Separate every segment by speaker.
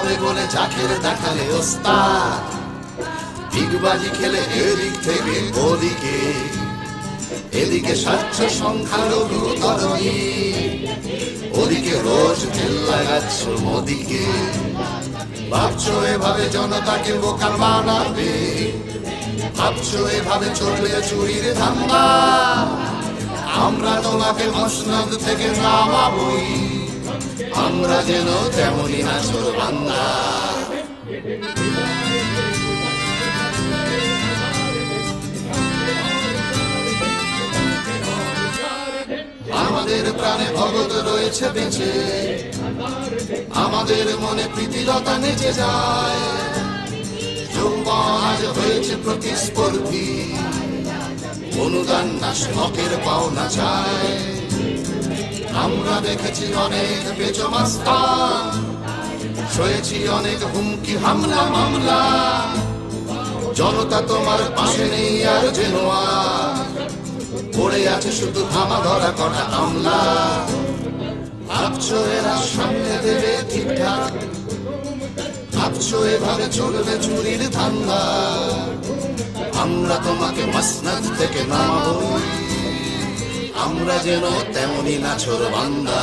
Speaker 1: হবে বলে জাখের দেখালে ওস্তাদ, ডিগবাজি খেলে এদিক থেকে ওদিকে, এদিকে স্বচ্ছ সংখ্যালঘু তরুণী, ওদিকে রোজ তেল লাগাচ্ছ মোদিকে। ভাবছো এভাবে জনতাকে বোকা বানাবে, ভাবছো এভাবে চলবে চুরির ধান্দা, আমরা তোমাকে মসনদ থেকে নামাবই, আমরা যেন তেমনই নাছোড় বান্দা। আমাদের প্রাণে ভগত রয়েছে বেঁচে, আমাদের মনে প্রীতিলতা নেচে যায়, যৌবন আজ হয়েছে প্রতিস্পর্ধী, অনুদান না শখের পাওনা চায়। আমরা দেখেছি অনেক বেজমাস্তান, সয়েছি অনেক হুমকি হামলা মামলা, জনতা তোমার পাশে নেই আর যেন পড়ে আছে শুধু থামা ধরা করা আমলা। ভাবছো এরা সামনে দেবে ঠিকঠাক, ভাবছো এভাবে চলবে চুরির ধান্দা, আমরা তোমাকে মসনদ থেকে নামাবো, আমরা যেন তেমনই নাছোড় বান্দা।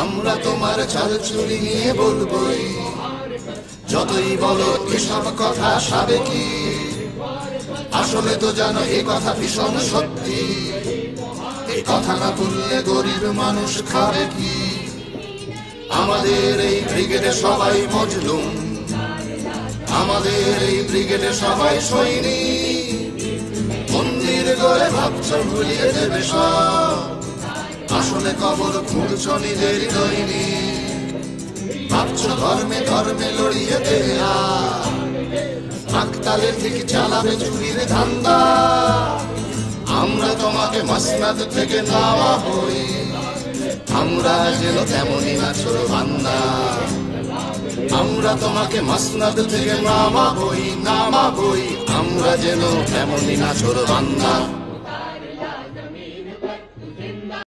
Speaker 1: আমরা তোমার চাল চুরি নিয়ে বলবই, যতই বলো এসব কথা সাবেকি, আসলে তো জানো এ কথা ভীষণ সত্যি, এ কথা না বললে গরিব মানুষ খাবে কি। আমাদের এই ব্রিগেডে সবাই মজলুম, আমাদের এই ব্রিগেডে সবাই সৈনিক, মন্দির গড়ে ভাবছো ভুলিয়ে দেবে সব, আসলে কবর খুঁড়ছ নিজের দৈনিক। ভাবছো ধর্মে ধর্মে লড়িয়ে দেয়া, আকতালের দিকে চালাবে চুরির ধান্দা, আমরা তোমাকে মসনদ থেকে নামাবই, আমরা যেন তেমনই নাছোড় বান্দা, আমরা তোমাকে মসনদ থেকে নামাবই, আমরা যেন তেমনই নাছোড় বান্দা।